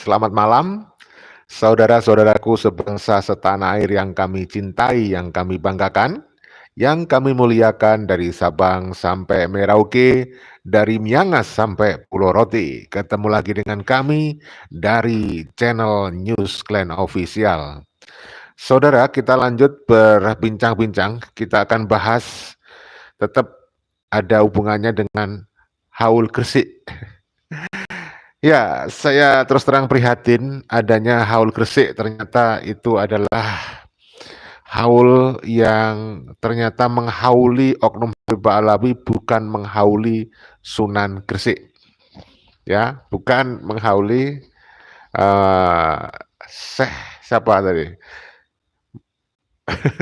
Selamat malam, saudara-saudaraku sebangsa setanah air yang kami cintai, yang kami banggakan, yang kami muliakan dari Sabang sampai Merauke, dari Miangas sampai Pulau Roti. Ketemu lagi dengan kami dari channel News Clan Official. Saudara, kita lanjut berbincang-bincang. Kita akan bahas tetap ada hubungannya dengan haul Gresik. Ya, saya terus terang prihatin adanya haul Gresik. Ternyata itu adalah haul yang ternyata menghauli Oknum Habib Alawi, bukan menghauli Sunan Gresik. Ya, bukan menghauli Syekh siapa tadi?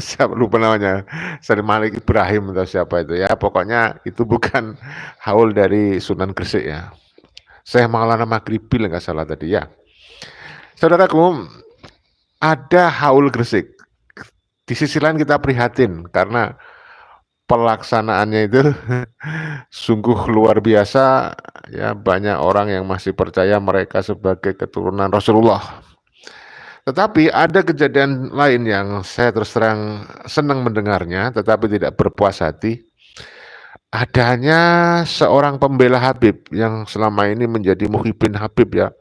Siapa lupa namanya, Syekh Malik Ibrahim atau siapa itu ya. Pokoknya itu bukan haul dari Sunan Gresik ya. Syekh Maulana Maghribi nggak salah tadi ya. Saudaraku, ada haul Gresik. Di sisi lain kita prihatin karena pelaksanaannya itu sungguh luar biasa ya, banyak orang yang masih percaya mereka sebagai keturunan Rasulullah. Tetapi ada kejadian lain yang saya terus terang senang mendengarnya tetapi tidak berpuas hati. Adanya seorang pembela Habib yang selama ini menjadi muhibin Habib ya.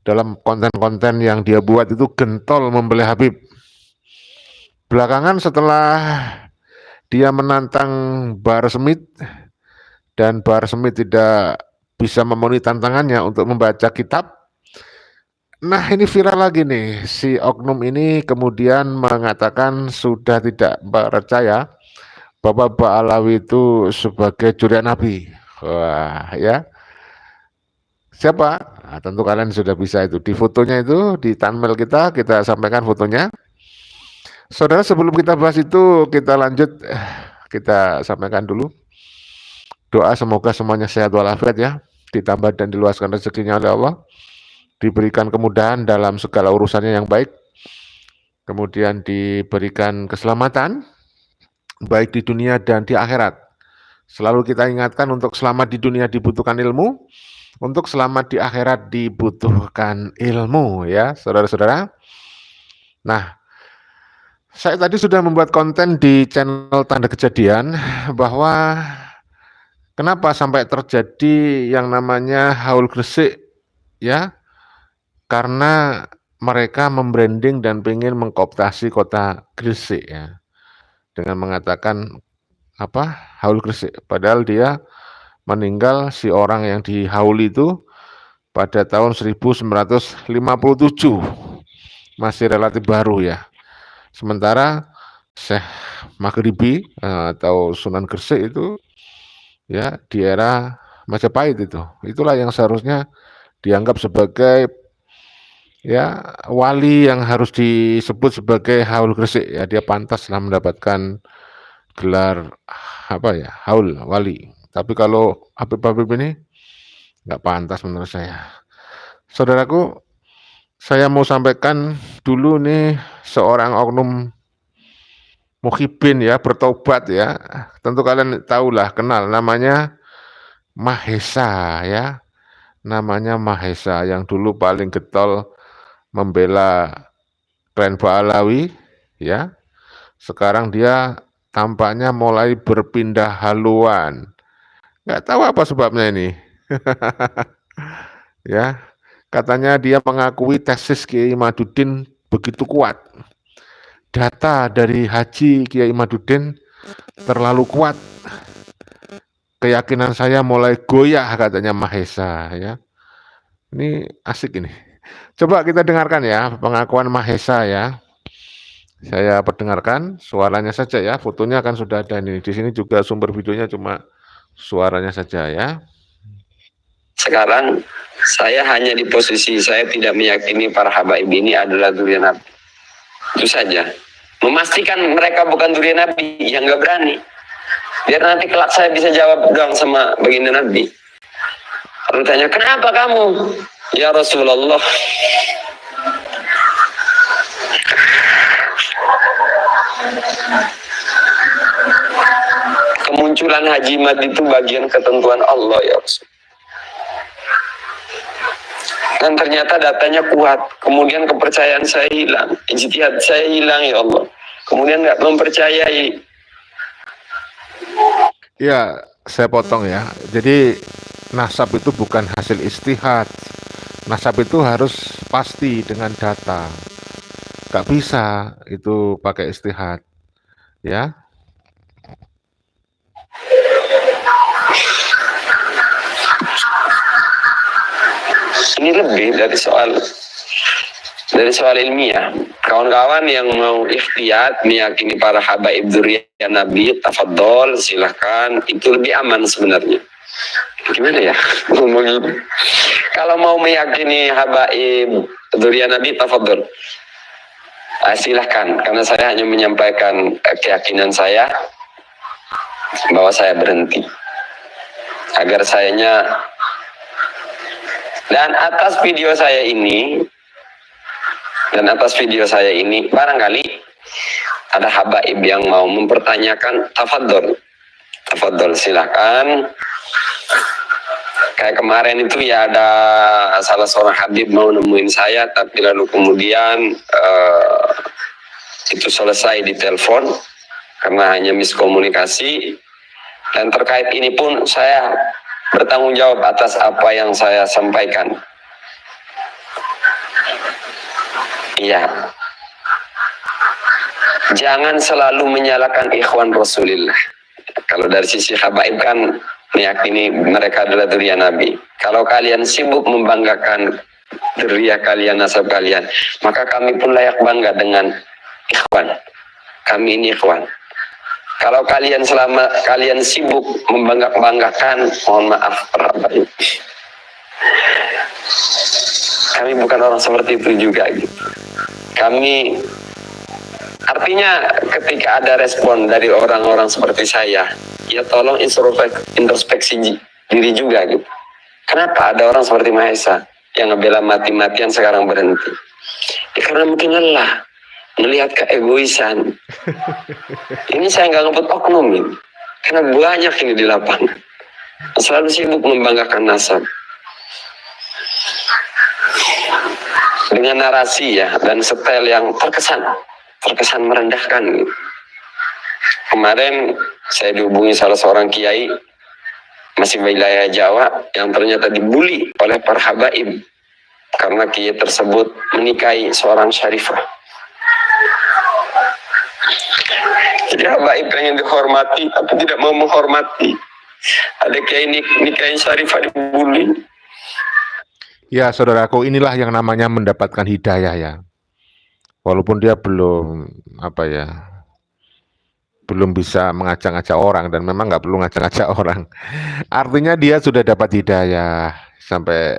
Dalam konten-konten yang dia buat itu gentol membela Habib. Belakangan setelah dia menantang Bahar Smith dan Bahar Smith tidak bisa memenuhi tantangannya untuk membaca kitab. Nah, ini viral lagi nih, si oknum ini kemudian mengatakan sudah tidak percaya bahwa Ba'alawi itu sebagai curian Nabi. Wah, ya. Siapa? Nah, tentu kalian sudah bisa itu. Di fotonya itu, di thumbnail kita sampaikan fotonya. Saudara, sebelum kita bahas itu, kita lanjut, kita sampaikan dulu. Doa semoga semuanya sehat walafiat ya, ditambah dan diluaskan rezekinya oleh Allah, diberikan kemudahan dalam segala urusannya yang baik, kemudian diberikan keselamatan, baik di dunia dan di akhirat. Selalu kita ingatkan untuk selamat di dunia dibutuhkan ilmu, untuk selamat di akhirat dibutuhkan ilmu ya, saudara-saudara. Nah, saya tadi sudah membuat konten di channel Tanda Kejadian bahwa kenapa sampai terjadi yang namanya haul Gresik ya, karena mereka membranding dan ingin mengkooptasi kota Gresik ya, dengan mengatakan apa haul Gresik, padahal dia meninggal si orang yang dihauli itu pada tahun 1957, masih relatif baru ya. Sementara Syekh Maghribi atau Sunan Gresik itu ya di era Majapahit itu. Itulah yang seharusnya dianggap sebagai ya wali yang harus disebut sebagai haul Gresik ya, dia pantaslah mendapatkan gelar apa ya, haul wali. Tapi kalau Habib-Habib ini nggak pantas menurut saya. Saudaraku, saya mau sampaikan dulu nih, seorang oknum muhibin ya, bertobat ya. Tentu kalian tahulah, kenal namanya Mahesa ya. Namanya Mahesa yang dulu paling getol membela klan Ba'alawi ya. Sekarang dia tampaknya mulai berpindah haluan. Nggak tahu apa sebabnya ini. Ya, katanya dia mengakui tesis Kiai Imaduddin begitu kuat. Data dari Haji Kiai Imaduddin terlalu kuat. Keyakinan saya mulai goyah, katanya Mahesa ya. Ini asik ini. Coba kita dengarkan ya pengakuan Mahesa ya. Saya perdengarkan suaranya saja ya. Fotonya kan sudah ada nih. Di sini juga sumber videonya cuma suaranya saja ya. Sekarang saya hanya di posisi saya tidak meyakini para habaib ini adalah durian Nabi. Itu saja. Memastikan mereka bukan durian Nabi, yang nggak berani. Biar nanti kelak saya bisa jawab dong sama baginda Nabi. Kalau tanya, kenapa kamu? Ya Rasulullah, kemunculan Haji Mat itu bagian ketentuan Allah ya Rasul. Dan ternyata datanya kuat. Kemudian kepercayaan saya hilang, ijtihad saya hilang, ya Allah. Kemudian nggak mempercayai. Ya, saya potong ya. Jadi nasab itu bukan hasil istihad. Nasab itu harus pasti dengan data. Gak bisa itu pakai istihad. Ya, Ini lebih dari soal ilmiah. Kawan-kawan yang mau ikhtiyat meyakini para habaib dzurriyyah Nabi, tafadhol, silahkan. Itu lebih aman sebenarnya. Gimana ya ngomongin? Kalau mau meyakini habaib dzurriyyah Nabi, tafadhol. Silahkan, karena saya hanya menyampaikan keyakinan saya bahwa saya berhenti agar sayanya. Dan atas video saya ini barangkali ada habaib yang mau mempertanyakan, tafadhol silahkan. Kayak kemarin itu ya ada salah seorang habib mau nemuin saya, tapi lalu kemudian itu selesai di telepon karena hanya miskomunikasi. Dan terkait ini pun saya bertanggung jawab atas apa yang saya sampaikan. Iya. Jangan selalu menyalahkan ikhwan Rasulillah. Kalau dari sisi habaib kan meyakini mereka adalah dzurriyyah Nabi. Kalau kalian sibuk membanggakan dzurriyyah kalian, nasab kalian, maka kami pun layak bangga dengan ikhwan. Kami ini ikhwan. Kalau kalian sibuk membanggakan, mohon maaf para habaib, kami bukan orang seperti itu juga gitu. Kami, artinya ketika ada respon dari orang-orang seperti saya, ya tolong introspeksi diri juga gitu. Kenapa ada orang seperti Mahesa yang ngebela mati-matian sekarang berhenti? Ya karena mungkin lelah melihat keegoisan. Ini saya nggak ngebut oknum ini, karena banyak ini di lapangan selalu sibuk membanggakan nasab dengan narasi ya dan setel yang terkesan merendahkan gitu. Kemarin saya dihubungi salah seorang kiai masih wilayah Jawa yang ternyata dibully oleh para habaib karena kiai tersebut menikahi seorang syarifah. Jadi habaib pengen dihormati tapi tidak mau menghormati. Ada kiai nikahin syarifah dibully. ya saudaraku, inilah yang namanya mendapatkan hidayah ya. Walaupun dia belum belum bisa ngajak-ngajak orang, dan memang nggak perlu ngajak-ngajak orang. Artinya dia sudah dapat hidayah sampai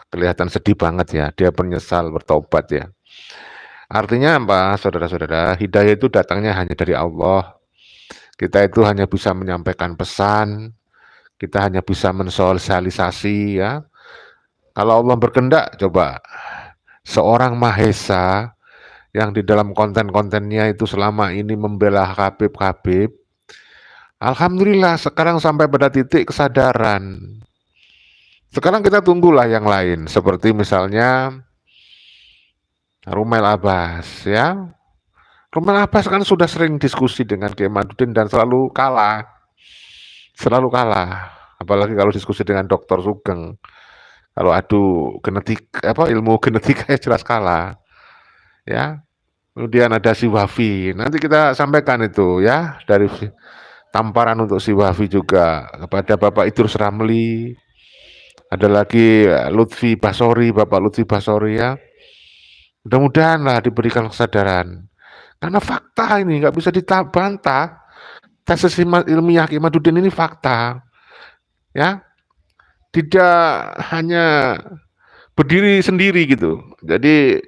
kelihatan sedih banget ya. Dia menyesal bertobat ya. Artinya apa, saudara-saudara? Hidayah itu datangnya hanya dari Allah. Kita itu hanya bisa menyampaikan pesan, kita hanya bisa mensosialisasi ya. Kalau Allah berkehendak, coba seorang Mahesa yang di dalam konten-kontennya itu selama ini membela Habib, alhamdulillah sekarang sampai pada titik kesadaran. Sekarang kita tunggulah yang lain, seperti misalnya Rumail Abbas ya. Rumail Abbas kan sudah sering diskusi dengan Kiai Madudin dan selalu kalah. Apalagi kalau diskusi dengan Dr. Sugeng. Kalau adu ilmu genetika ya jelas kalah. Ya. Kemudian ada si Wafi. Nanti kita sampaikan itu ya, dari tamparan untuk si Wafi juga kepada Bapak Idrus Ramli. Ada lagi Bapak Lutfi Basori ya. Mudah-mudahan lah diberikan kesadaran. Karena fakta ini nggak bisa dibantah. Tesis ilmiah Kiai Madudin ini fakta. Ya. Tidak hanya berdiri sendiri gitu. Jadi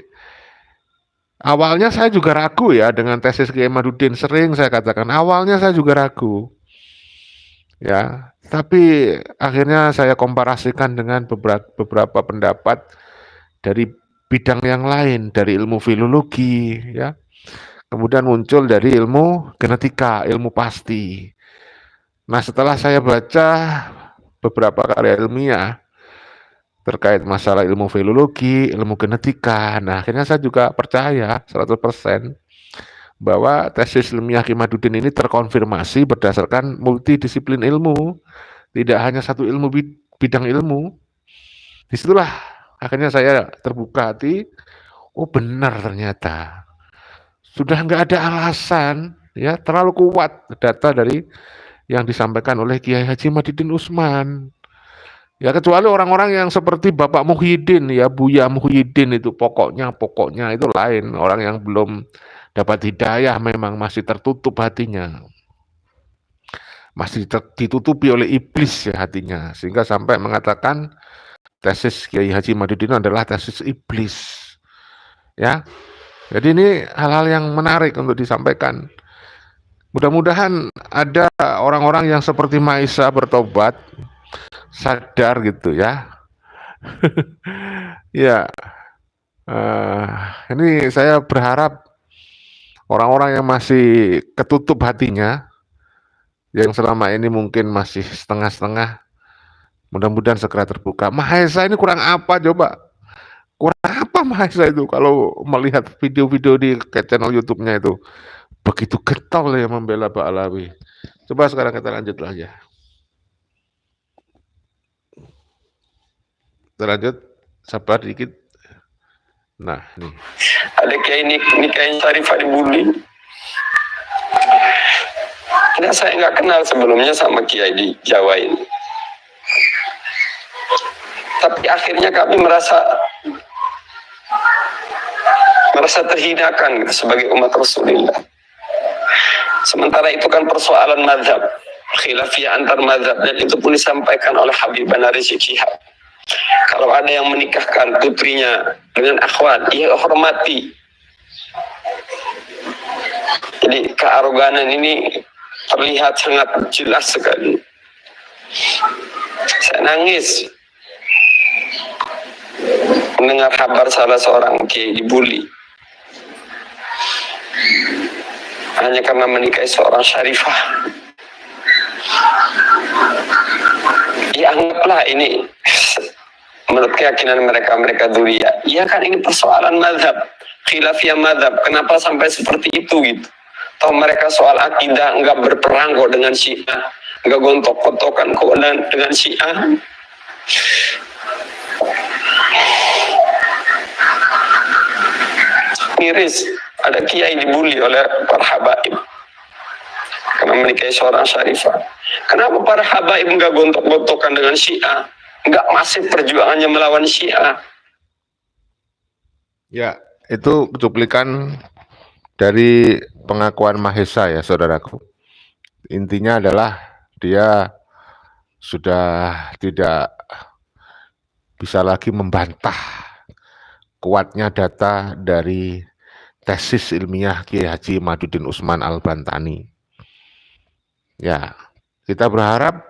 awalnya saya juga ragu ya dengan tesis Kiai Madudin. Sering saya katakan awalnya saya juga ragu. Ya, tapi akhirnya saya komparasikan dengan beberapa pendapat dari bidang yang lain, dari ilmu filologi ya. Kemudian muncul dari ilmu genetika, ilmu pasti. Nah, setelah saya baca beberapa karya ilmiah, terkait masalah ilmu filologi, ilmu genetika. Nah, akhirnya saya juga percaya 100% bahwa tesis ilmiah Imaduddin ini terkonfirmasi berdasarkan multidisiplin ilmu, tidak hanya satu ilmu bidang ilmu. Disitulah akhirnya saya terbuka hati, oh benar ternyata. Sudah nggak ada alasan, ya terlalu kuat data dari yang disampaikan oleh Kiai Haji Imaduddin Utsman. Ya kecuali orang-orang yang seperti Bapak Muhyiddin, ya Buya Muhyiddin itu pokoknya itu lain. Orang yang belum dapat hidayah memang masih tertutup hatinya. Masih ditutupi oleh iblis ya hatinya. Sehingga sampai mengatakan tesis Kiai Haji Imaduddin adalah tesis iblis. Ya. Jadi ini hal-hal yang menarik untuk disampaikan. Mudah-mudahan ada orang-orang yang seperti Maisa bertobat, sadar gitu ya. Ya, ini saya berharap orang-orang yang masih ketutup hatinya, yang selama ini mungkin masih setengah-setengah, mudah-mudahan segera terbuka. Mahesa ini kurang apa coba? Kurang apa Mahesa itu kalau melihat video-video di channel YouTube-nya itu? Begitu getol ya membela Pak Alawi. Coba sekarang kita lanjut aja. Kita lanjut, sabar dikit. Nah, nih. Ada Kiai Syarifah dibully. Nah, saya nggak kenal sebelumnya sama Kiai di Jawa ini. Tapi akhirnya kami merasa terhinakan sebagai umat Rasulullah. Sementara itu kan persoalan mazhab, khilafiyah antar mazhab, dan itu pun disampaikan oleh Habibana Rizik Syihab. Kalau ada yang menikahkan putrinya dengan akhwat, ia hormati. Jadi kearoganan ini terlihat sangat jelas sekali. Saya nangis mendengar kabar salah seorang kiai dibully hanya karena menikahi seorang syarifah. Ya anggaplah ini menurut keyakinan mereka Dzuriyah. Ya kan ini persoalan mazhab, khilafiyah mazhab. Kenapa sampai seperti itu gitu? Toh mereka soal akidah enggak berperang kok dengan Syiah, enggak gontok-gontokan kok dengan Syiah. Miris, ada kiai dibully oleh para habaib karena menikahi seorang syarifah. Kenapa para habaib enggak gontok-gontokan dengan Syiah, enggak masif perjuangannya melawan Syiah? Ya, itu cuplikan dari pengakuan Mahesa ya saudaraku. Intinya adalah dia sudah tidak bisa lagi membantah kuatnya data dari tesis ilmiah Kiai Haji Imaduddin Utsman Al-Bantani. Ya, kita berharap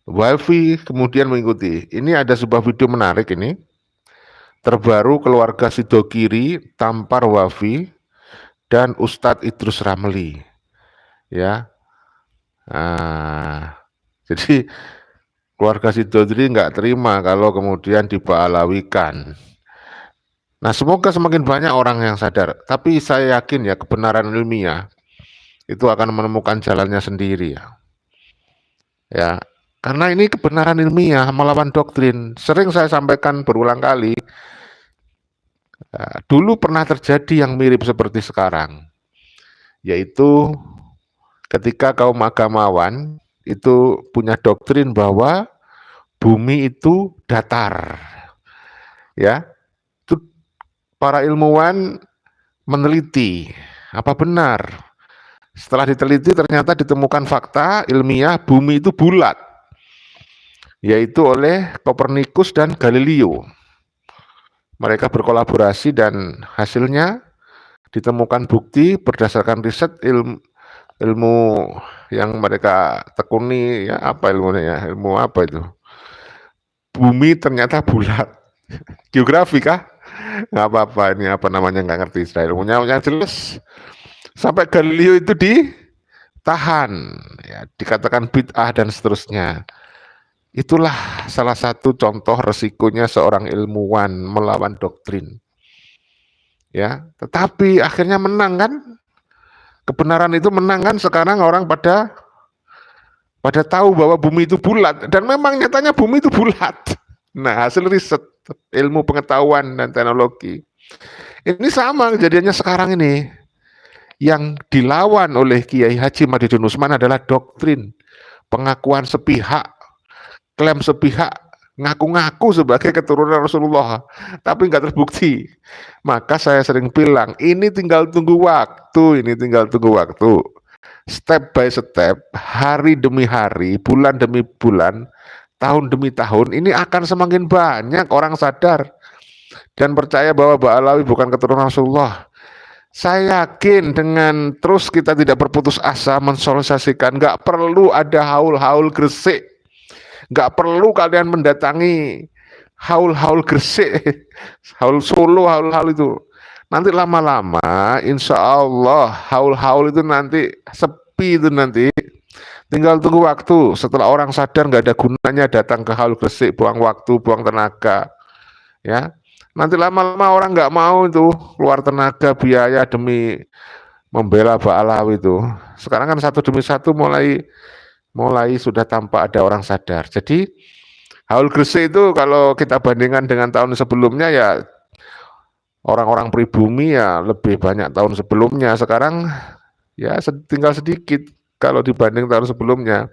Wafi kemudian mengikuti. Ini ada sebuah video menarik ini. Terbaru keluarga Sidokiri, Tampar Wafi, dan Ustadz Idrus Ramli. Ya, jadi keluarga Sidokiri nggak terima kalau kemudian diba'alawikan. Nah, semoga semakin banyak orang yang sadar. Tapi saya yakin ya kebenaran ilmiah itu akan menemukan jalannya sendiri ya. Ya, karena ini kebenaran ilmiah melawan doktrin. Sering saya sampaikan berulang kali. Dulu pernah terjadi yang mirip seperti sekarang, yaitu ketika kaum agamawan itu punya doktrin bahwa bumi itu datar. Ya, itu para ilmuwan meneliti apa benar. Setelah diteliti ternyata ditemukan fakta ilmiah bumi itu bulat, yaitu oleh Kopernikus dan Galileo. Mereka berkolaborasi dan hasilnya ditemukan bukti berdasarkan riset ilmu yang mereka tekuni. Ya apa ilmunya ya, ilmu apa itu, bumi ternyata bulat. Geografi kah? Nggak apa-apa, ini apa namanya nggak ngerti istilah ilmunya, yang jelas sampai Galileo itu ditahan, ya, dikatakan bid'ah dan seterusnya. Itulah salah satu contoh resikonya seorang ilmuwan melawan doktrin. Ya, tetapi akhirnya menang kan? Kebenaran itu menang kan? Sekarang orang pada tahu bahwa bumi itu bulat dan memang nyatanya bumi itu bulat. Nah, hasil riset ilmu pengetahuan dan teknologi. Ini sama kejadiannya sekarang ini. Yang dilawan oleh Kiai Haji Madidun Usman adalah doktrin, pengakuan sepihak, klaim sepihak, ngaku-ngaku sebagai keturunan Rasulullah, tapi nggak terbukti. Maka saya sering bilang, ini tinggal tunggu waktu, Step by step, hari demi hari, bulan demi bulan, tahun demi tahun, ini akan semakin banyak orang sadar dan percaya bahwa Ba'alawi bukan keturunan Rasulullah. Saya yakin dengan terus kita tidak berputus asa mensosialisasikan, nggak perlu ada haul-haul Gresik, nggak perlu kalian mendatangi haul-haul Gresik, haul Solo, haul-haul itu. Nanti lama-lama, insya Allah haul-haul itu nanti sepi itu nanti. Tinggal tunggu waktu. Setelah orang sadar nggak ada gunanya datang ke haul Gresik, buang waktu, buang tenaga, ya. Nanti lama-lama orang nggak mau itu keluar tenaga biaya demi membela Ba'alawi itu. Sekarang kan satu demi satu mulai sudah tampak ada orang sadar. Jadi haul Gresik itu kalau kita bandingkan dengan tahun sebelumnya ya orang-orang pribumi ya lebih banyak tahun sebelumnya. Sekarang ya tinggal sedikit kalau dibanding tahun sebelumnya.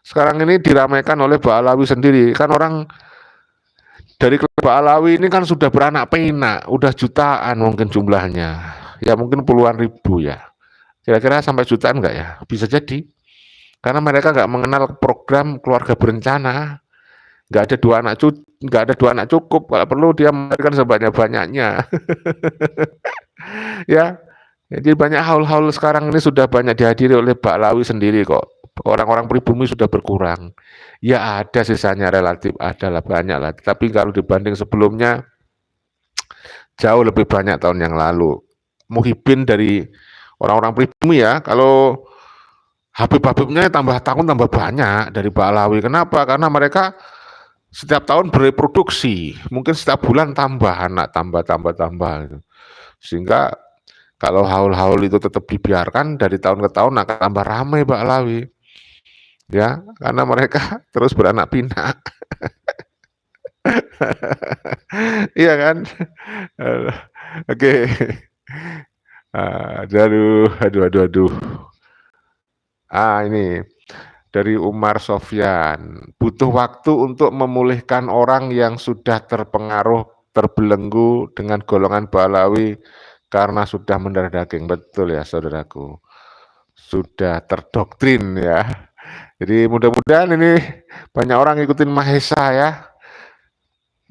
Sekarang ini diramaikan oleh Ba'alawi sendiri. Kan orang dari klub Ba'alawi ini kan sudah beranak pinak, udah jutaan mungkin jumlahnya. Ya mungkin puluhan ribu ya. Kira-kira sampai jutaan enggak ya? Bisa jadi. Karena mereka nggak mengenal program keluarga berencana. Nggak ada dua anak cukup. Kalau perlu dia memberikan sebanyak-banyaknya. Ya. Jadi banyak haul-haul sekarang ini sudah banyak dihadiri oleh Ba'alawi sendiri kok. Orang-orang pribumi sudah berkurang. Ya ada sisanya relatif, ada lah banyak lah. Tapi kalau dibanding sebelumnya jauh lebih banyak tahun yang lalu. Muhibin dari orang-orang pribumi ya, kalau Habib-habibnya tambah tahun tambah banyak dari Ba'alawi. Kenapa? Karena mereka setiap tahun bereproduksi, mungkin setiap bulan tambah anak, tambah. Sehingga kalau haul-haul itu tetap dibiarkan dari tahun ke tahun akan tambah ramai Ba'alawi. Ya, karena mereka terus beranak pinak. Iya kan? Oke. Aduh. Ini dari Umar Sofyan. Butuh waktu untuk memulihkan orang yang sudah terpengaruh, terbelenggu dengan golongan Ba'alawi karena sudah mendarah daging. Betul ya saudaraku. Sudah terdoktrin ya. Jadi mudah-mudahan ini banyak orang ikutin Mahesa ya.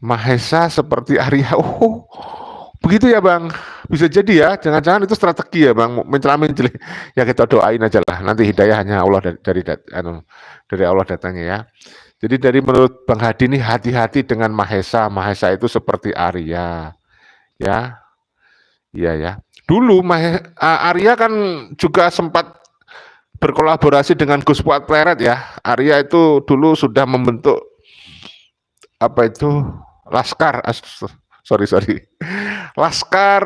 Mahesa seperti Arya. Oh, begitu ya Bang. Bisa jadi ya, jangan-jangan itu strategi ya Bang, mencela-mencela. Ya kita doain aja lah. Nanti hidayah hanya Allah dari Allah datangnya ya. Jadi menurut Bang Hadi ini hati-hati dengan Mahesa. Mahesa itu seperti Arya. Ya. Iya ya. Dulu Arya kan juga sempat berkolaborasi dengan Gus Fuad Pleret ya. Arya itu dulu sudah membentuk apa itu Laskar, Laskar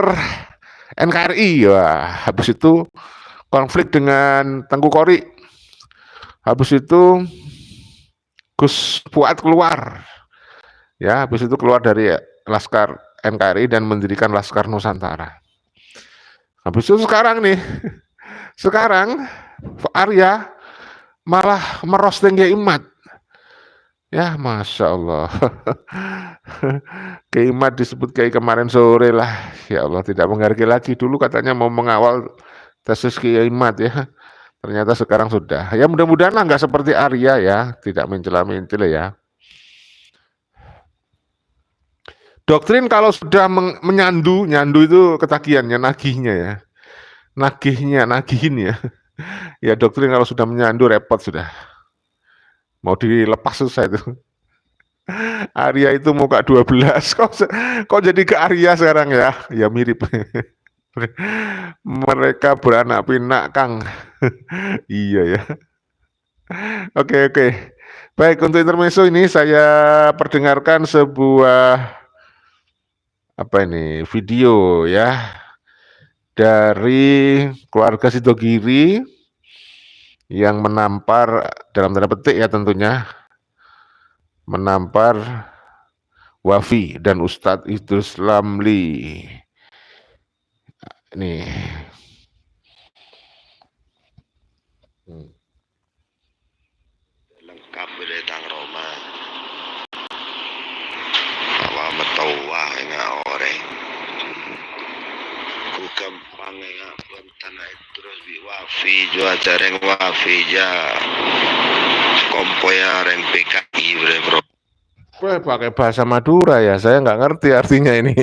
NKRI ya. Habis itu konflik dengan Tengku Kori. Habis itu Gus Fuad keluar. Ya, habis itu keluar dari Laskar NKRI dan mendirikan Laskar Nusantara. Habis itu sekarang nih, Arya malah merosting Kiai Imad. Ya Masya Allah. Kiai Imad disebut Kiai kemarin sore lah. Ya Allah tidak menghargai lagi. Dulu katanya mau mengawal tesis Kiai Imad ya. Ternyata sekarang sudah. Ya mudah-mudahan lah nggak seperti Arya ya. Tidak mencela-mencela ya. Doktrin kalau sudah menyandu itu ketagihannya, nagihnya ya. Nagihin ya. Ya doktrin kalau sudah menyandu repot sudah. Mau dilepas susah itu. Arya itu muka 12. Kok jadi ke Arya sekarang ya? Ya mirip. Mereka beranak pinak Kang. Iya ya. Oke oke. Baik, untuk intermezzo ini saya perdengarkan sebuah, apa ini, video ya, dari keluarga Sidogiri yang menampar, dalam tanda petik ya tentunya, menampar Wafi dan Ustadz Idrus Ramli. Nih. Lengkap beretang Roma. Awak metawa nga oreng. Ku gampang nga tanah terus bi Wafi jua jareng Wafi ja. Kompoya reng PKI bre bro. Wah, pakai bahasa Madura ya, saya nggak ngerti artinya ini.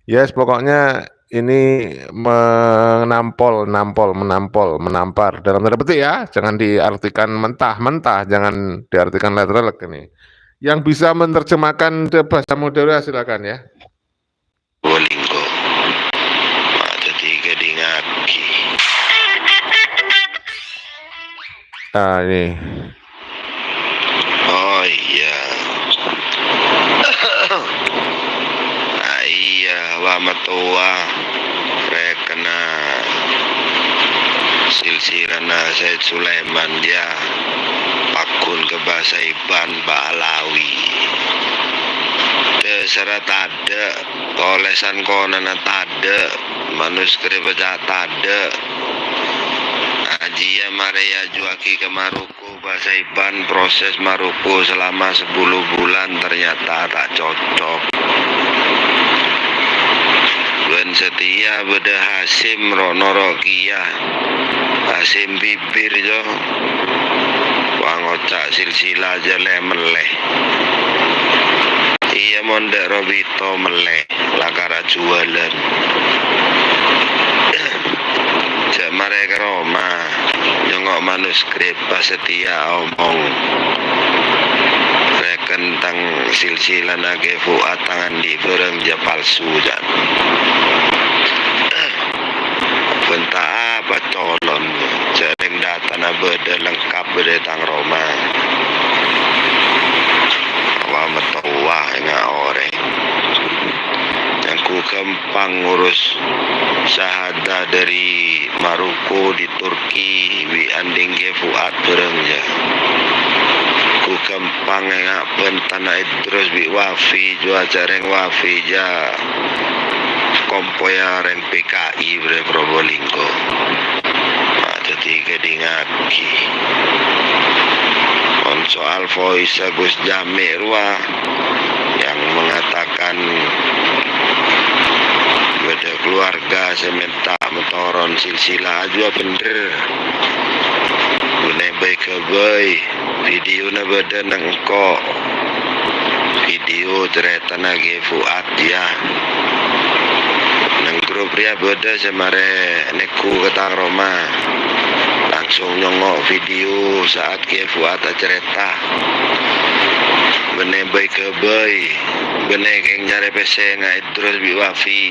Yes, pokoknya ini menampar, menampar dalam tanda petik ya, jangan diartikan mentah-mentah, jangan diartikan letrelek ini. Yang bisa menerjemahkan ke bahasa Madura silakan ya. Bolinggo. Jadi kedingaki. Nah, ini. Oh iya. Nah, iya, wa matua rekena silsilana Said Sulaiman dia pakun ke bahasa Iban Ba'alawi. Terserah tade tolesan konana tade manuskrip baca tade Ajia Maria Juaki ke Maruku bahasa Iban proses Maruku selama 10 bulan ternyata tak cocok. Ben setia beda Hasim Rokia Hasim bibir jo wangocak silsila jeleh meleh. Iya mondek Robito meleh lakara jualan. Cek mereka Roma nyongok manuskrip pas setia omong rekentang silsilah nage fuat tangan di bereng ja palsu jan bentak apa colon sering data na beda lengkap beda tang Roma awak metawa nga oreng yang ku gampang ngurus syahada dari Maroko di Turki wi anding ge fuat bereng ja ku gampang nga pentana Idrus bi Wafi jua jareng Wafi ja kompoya reng PKI bre Probolinggo. Jadi kedingaki on soal voice Gus Jamil yang mengatakan beda keluarga seminta motoron silsilah aja bener gune baik ke boy video na beda nengko video cerita nage fuat ya neng grup ria beda semare neku ketang Roma langsung nyongok video saat ke fuat cerita bene baik ke boy bene keng nyare pese nga Idrus bi Wafi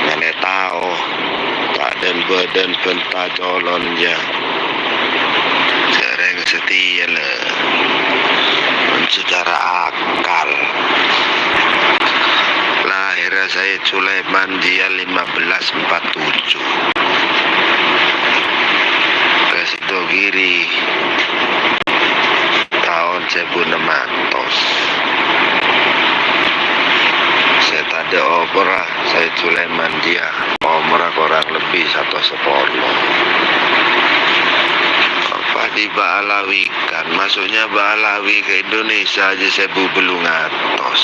ngane tau tak dan badan penta colon ja sering setia le secara akal lahir saya Sulaiman dia 1547 Sidogiri tahun 1600 saya tak ada opera saya Sulaiman dia umur kurang lebih 110 apa di Ba'alawikan maksudnya Ba'alawi ke Indonesia aja 1000 belum ngatos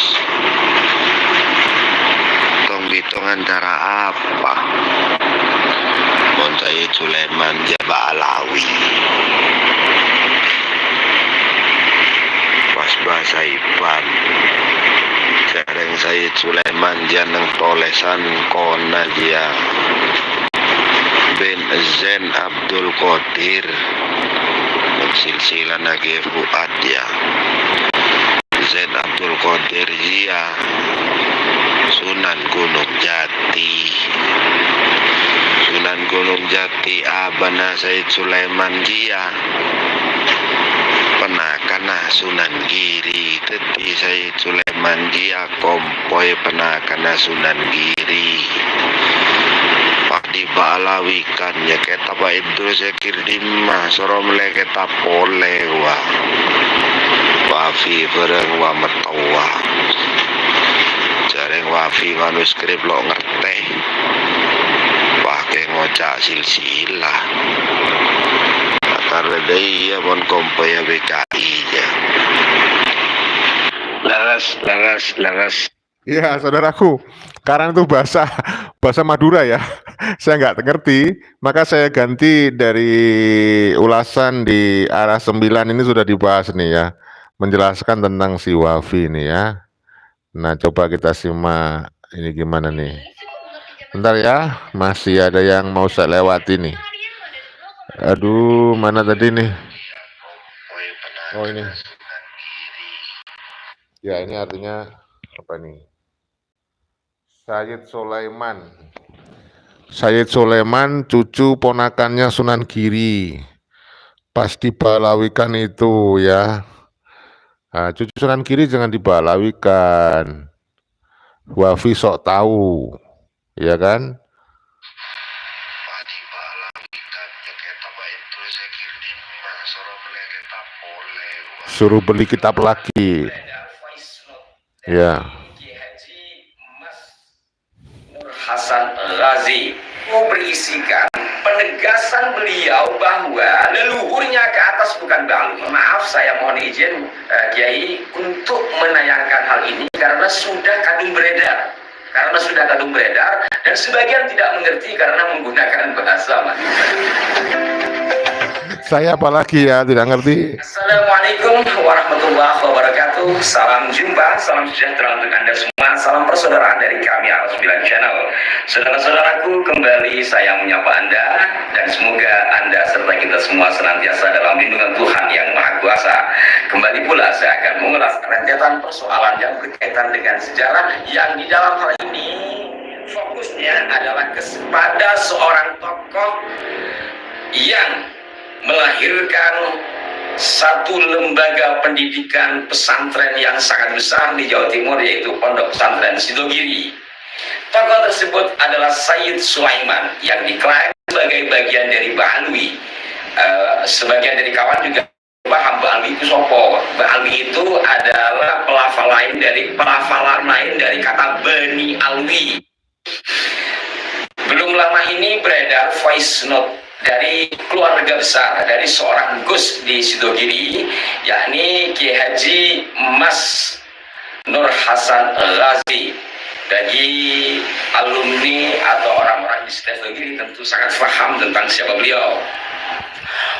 tong hitungan cara apa Said Sulaiman dia Ba'alawi pas bahasa Iban jareng Said Sulaiman dia neng tolesan kona dia bin Zain Abdul Qadir silsilah nage fuat dia Zain Abdul Qadir dia Sunan Gunung Jati Sunan Gunung jati abana Said Sulaiman Gia penakana Sunan Giri teti Said Sulaiman Gia kompoi penakana Sunan Giri pak dibalawikan ya kita Pak Idrus ya kirdima soromle kita polewa wafi bareng wa metawa jareng wafi manuskrip lo ngerteh pakai ngocak silsilah karena dia pun kompoi BKI ya laras Iya, saudaraku, karena itu bahasa Madura ya. Saya nggak ngerti, maka saya ganti dari ulasan di arah 9 ini sudah dibahas nih ya, menjelaskan tentang si Wafi ini ya. Nah, coba kita simak ini gimana nih. Bentar ya, masih ada yang mau saya lewati nih. Aduh, mana tadi nih? Oh ini. Ya, ini artinya apa nih? Sayyid Sulaiman cucu ponakannya Sunan Giri pas dibalawikan itu ya. Nah, cucu Sunan Giri jangan dibalawikan, Wafi sok tahu ya kan. Suruh beli kitab lagi ya. Hasan Ghazi berisikan penegasan beliau bahwa leluhurnya ke atas bukan bangli. Maaf, saya mohon izin Kiai untuk menayangkan hal ini karena sudah kadung beredar dan sebagian tidak mengerti karena menggunakan bahasa Madura. Saya apalagi ya tidak ngerti. Assalamualaikum warahmatullahi wabarakatuh. Salam jumpa, salam sejahtera untuk Anda semua. Salam persaudaraan dari kami Al9 Channel. Saudara-saudaraku, kembali saya menyapa Anda dan semoga Anda serta kita semua senantiasa dalam lindungan Tuhan yang Maha Kuasa. Kembali pula saya akan mengulas rentetan persoalan yang berkaitan dengan sejarah yang di dalam hal ini fokusnya adalah kepada seorang tokoh yang melahirkan satu lembaga pendidikan pesantren yang sangat besar di Jawa Timur, yaitu Pondok Pesantren Sidogiri. Tokoh tersebut adalah Sayyid Sulaiman yang diklaim sebagai bagian dari Ba'alwi. Sebagian dari kawan juga paham Ba'alwi itu sopo. Ba'alwi itu adalah pelafalan lain dari kata Bani Alwi. Belum lama ini beredar voice note dari keluarga besar dari seorang Gus di Sidogiri, yakni Kiai Haji Mas Nur Hasan Ghazi. Bagi alumni atau orang-orang di Sidogiri tentu sangat paham tentang siapa beliau.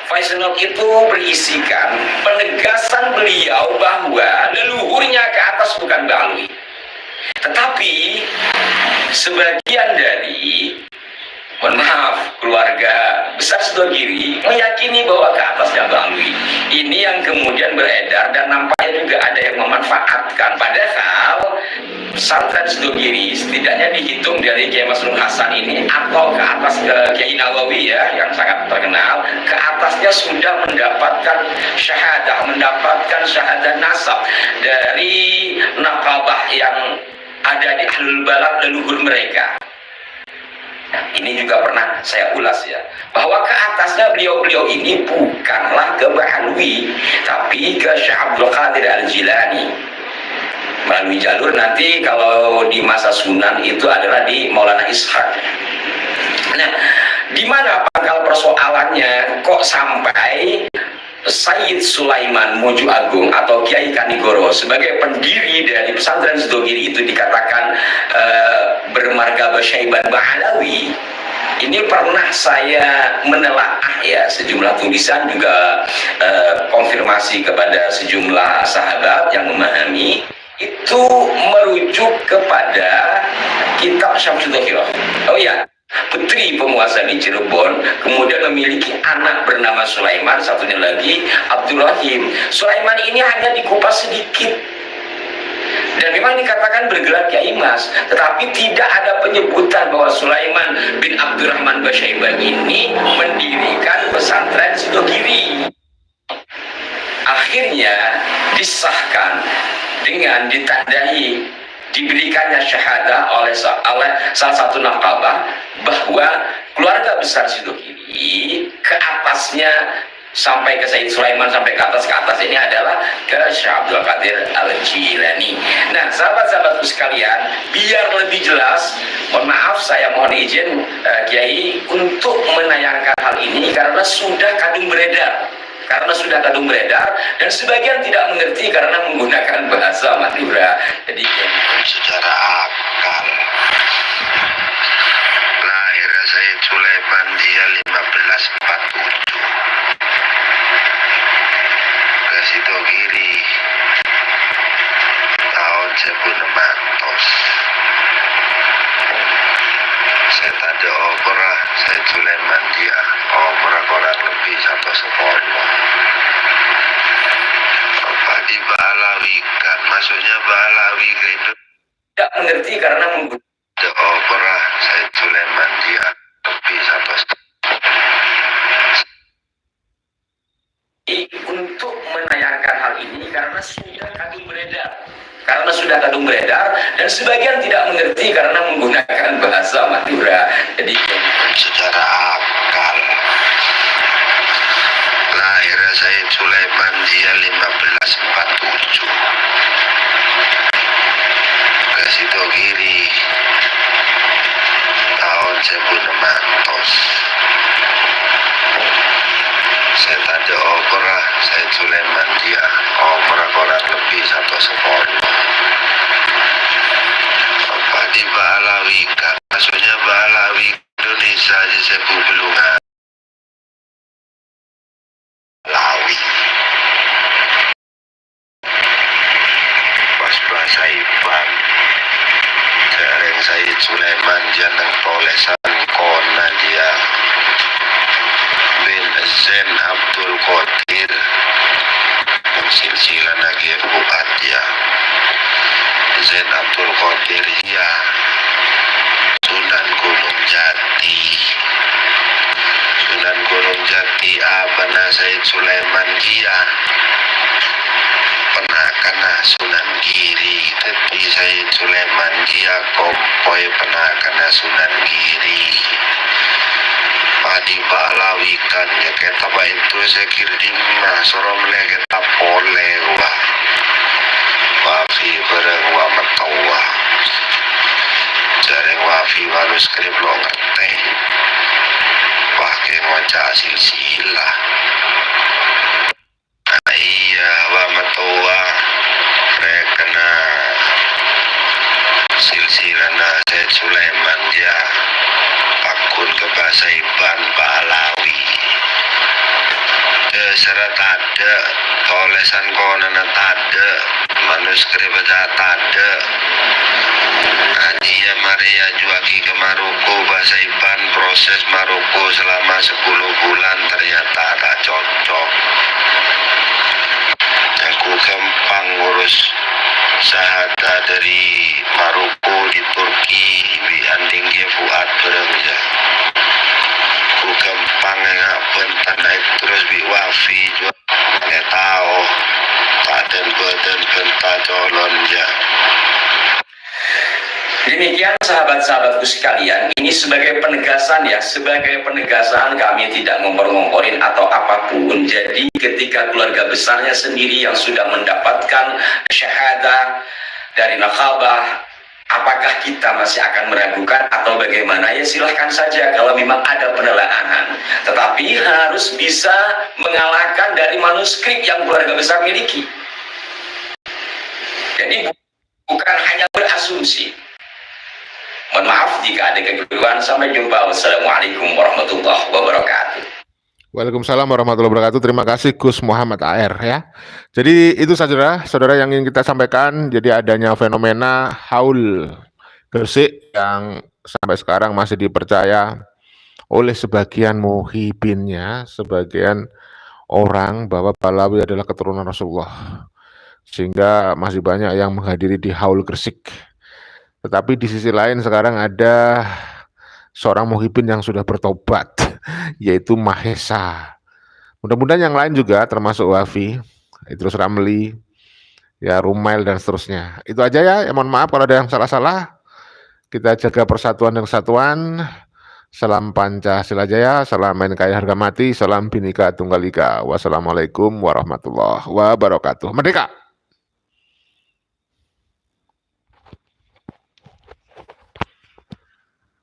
Voice note itu berisikan penegasan beliau bahwa leluhurnya ke atas bukan Ba'alwi, tetapi sebagian dari keluarga besar Sidogiri meyakini bahwa ke atasnya Ba'alwi. Ini yang kemudian beredar dan nampaknya juga ada yang memanfaatkan. Padahal pesantren Sidogiri setidaknya dihitung dari Kiai Mas Nur Hasan ini atau ke atas ke Kiai Nawawi ya yang sangat terkenal, ke atasnya sudah mendapatkan syahadah nasab dari nakabah yang ada di Ahlul Balad leluhur mereka. Ini juga pernah saya ulas ya, bahwa ke atasnya beliau ini bukanlah ke Ba'alwi, tapi ke Syekh Abdul Qadir Al-Jilani melalui jalur nanti kalau di masa Sunan itu adalah di Maulana Ishaq. Nah, di mana pangkal persoalannya kok sampai Sayyid Sulaiman Mojo Agung atau Kiai Kanigoro sebagai pendiri dari pesantren Sidogiri itu dikatakan bermarga Syaiban Ba'alawi? Ini pernah saya menelaah ya sejumlah tulisan, juga konfirmasi kepada sejumlah sahabat yang memahami. Itu merujuk kepada kitab Syamsuddin. Oh ya, putri penguasa di Cirebon kemudian memiliki anak bernama Sulaiman, satunya lagi Abdul Rahim. Sulaiman ini hanya dikupas sedikit Dan memang dikatakan bergelar Kiai Mas, tetapi tidak ada penyebutan bahwa Sulaiman bin Abdurrahman Basyaibah ini mendirikan pesantren Sidogiri. Akhirnya disahkan dengan ditandai diberikannya syahadah oleh salah satu nakabah bahwa keluarga besar Sidogiri ke atasnya sampai ke Said Sulaiman, sampai ke atas ini adalah ke Syekh Abdul Qadir Al-Jilani. Nah, sahabat-sahabatku sekalian, biar lebih jelas, mohon maaf saya mohon izin Kiai untuk menayangkan hal ini karena sudah kadung beredar. Dan sebagian tidak mengerti karena menggunakan bahasa Madura. Jadi secara akal lahir Said Sulaiman dia 1547 ke Sidogiri tahun 1600. Saya tanda opera Said Sulaiman dia opera kurang lebih 1 apa di Balawikan, maksudnya Balawikan itu tidak mengerti karena menggunakan opera Said Sulaiman dia lebih 1. Untuk menayangkan hal ini karena sudah kadung beredar dan sebagian tidak mengerti karena menggunakan bahasa Madura. Jadi secara akal lahir Said Sulaiman dia 1547 ke Sidogiri tahun 1600. Saya tanda opera Said Sulaiman dia opera kurang lebih 1 apa di Balawikan, maksudnya Balawi Indonesia aja saya belum Lawi pas bahasa Iban jarang Said Sulaiman jangan tolesan kona dia bin Zain Abdul Qadir silsilah Nagih Fuad ya Zain Abdul Qadir ya Sunan Gunung Jati abana Said Sulaiman dia pernah kena Sunan Giri, tapi Said Sulaiman dia kompoi pernah kena Sunan Giri. Padi Balawikan ya kita baik itu saya kira di mana sorong kita boleh wah wafi bareng wa matawa jarang wafi manuskrip lo ngerti pakai waca silsilah. Iya wa matawa rekena silsilah Said Sulaiman dia pakun ke bahasa Iban Balawi serat ada tulisan konon ada manuskrip ada dia Maria juagi ke Maroko bahasa Iban proses Maroko selama 10 bulan ternyata tak cocok. Aku gampang ngurus syahadah dari Maroko di Turki di Andingge Fuad bareng ya. Aku gampang ngapain tanah terus bi wafi juga nggak tahu badan bentar colon ya. Demikian sahabat-sahabatku sekalian, ini sebagai penegasan ya, kami tidak ngompor-ngomporin atau apapun. Jadi ketika keluarga besarnya sendiri yang sudah mendapatkan syahadah dari nakabah, apakah kita masih akan meragukan atau bagaimana? Ya silahkan saja kalau memang ada penelaahan. Tetapi harus bisa mengalahkan dari manuskrip yang keluarga besar miliki. Jadi bukan hanya berasumsi. Mohon maaf jika ada kekeliruan. Sampai jumpa. Wassalamualaikum warahmatullahi wabarakatuh. Waalaikumsalam warahmatullahi wabarakatuh. Terima kasih Gus Muhammad AR ya. Jadi itu saudara yang ingin kita sampaikan. Jadi adanya fenomena haul Gresik yang sampai sekarang masih dipercaya oleh sebagian muhibinnya, sebagian orang bahwa Balawi adalah keturunan Rasulullah. sehingga masih banyak yang menghadiri di Haul Gresik. Tetapi di sisi lain sekarang ada seorang muhibin yang sudah bertobat, yaitu Mahesa. Mudah-mudahan yang lain juga termasuk Wafi, Idrus Ramli, ya Rumail dan seterusnya. Itu aja ya, mohon maaf kalau ada yang salah-salah. Kita jaga persatuan dan kesatuan. Salam Pancasila Jaya, salam NKRI harga mati, salam Bhinneka Tunggal Ika. Wassalamualaikum warahmatullahi wabarakatuh. Merdeka!